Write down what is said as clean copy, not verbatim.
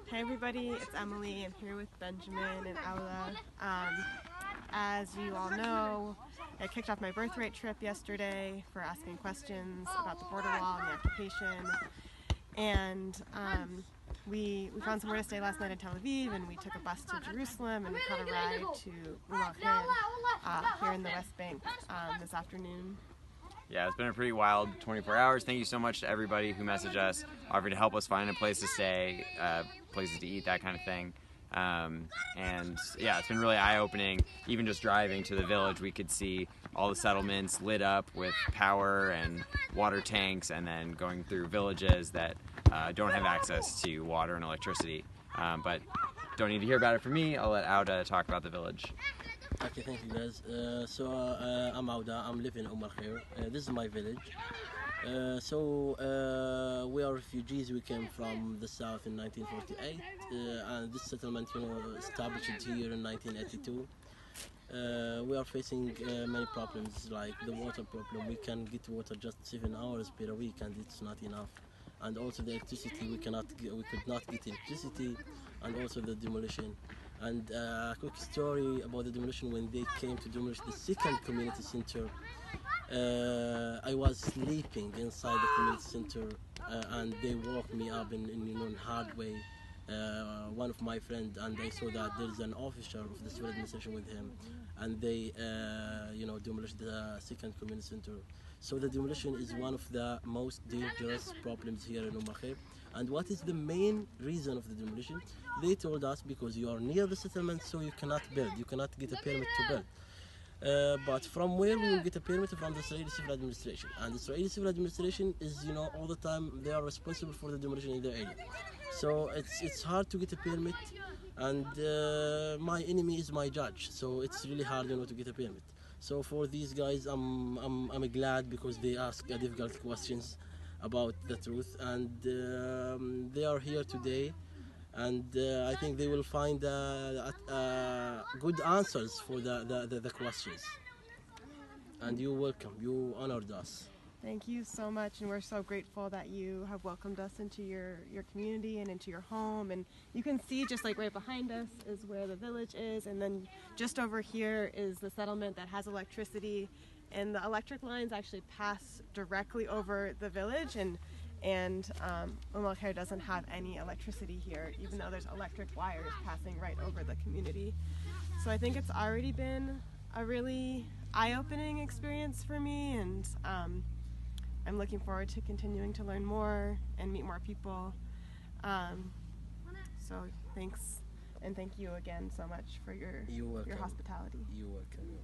Hey everybody, it's Emily. I'm here with Benjamin and Awdah. As you all know, I kicked off my Birthright trip yesterday for asking questions about the border wall and the occupation. And we found somewhere to stay last night in Tel-Aviv, and we took a bus to Jerusalem, and we caught a ride to Umm Al Khair here in the West Bank this afternoon. Yeah, it's been a pretty wild 24 hours. Thank you so much to everybody who messaged us, offered to help us find a place to stay, places to eat, that kind of thing. And yeah, it's been really eye-opening. Even just driving to the village, we could see all the settlements lit up with power and water tanks, and then going through villages that don't have access to water and electricity. But don't need to hear about it from me. I'll let Awdah talk about the village. Okay, thank you guys. I'm Awdah, I'm living in Umm Al Khair. This is my village. We are refugees. We came from the south in 1948, and this settlement, established here in 1982. We are facing many problems, like the water problem. We can get water just 7 hours per week, and it's not enough. And also the electricity, we could not get electricity, and also the demolition. And a quick story about the demolition. When they came to demolish the second community center, I was sleeping inside the community center, and they woke me up in hard way. One of my friends, and I saw that there is an officer of the civil administration with him, and they demolished the second community center. So the demolition is one of the most dangerous problems here in Umm Al Khair. And what is the main reason of the demolition? They told us because you are near the settlement, so you cannot build, you cannot get a permit to build. But from where we will get a permit? From the Israeli civil administration. And the Israeli civil administration is, all the time they are responsible for the demolition in their area. So it's hard to get a permit, and my enemy is my judge. So it's really hard, to get a permit. So for these guys, I'm glad because they ask difficult questions about the truth, and they are here today, and I think they will find good answers for the questions. And you're welcome. You honored us. Thank you so much, and we're so grateful that you have welcomed us into your community and into your home. And you can see just like right behind us is where the village is, and then just over here is the settlement that has electricity, and the electric lines actually pass directly over the village, and Umm Al Khair doesn't have any electricity here, even though there's electric wires passing right over the community. So I think it's already been a really eye-opening experience for me, and I'm looking forward to continuing to learn more and meet more people. So thanks, and thank you again so much for your hospitality. You're welcome.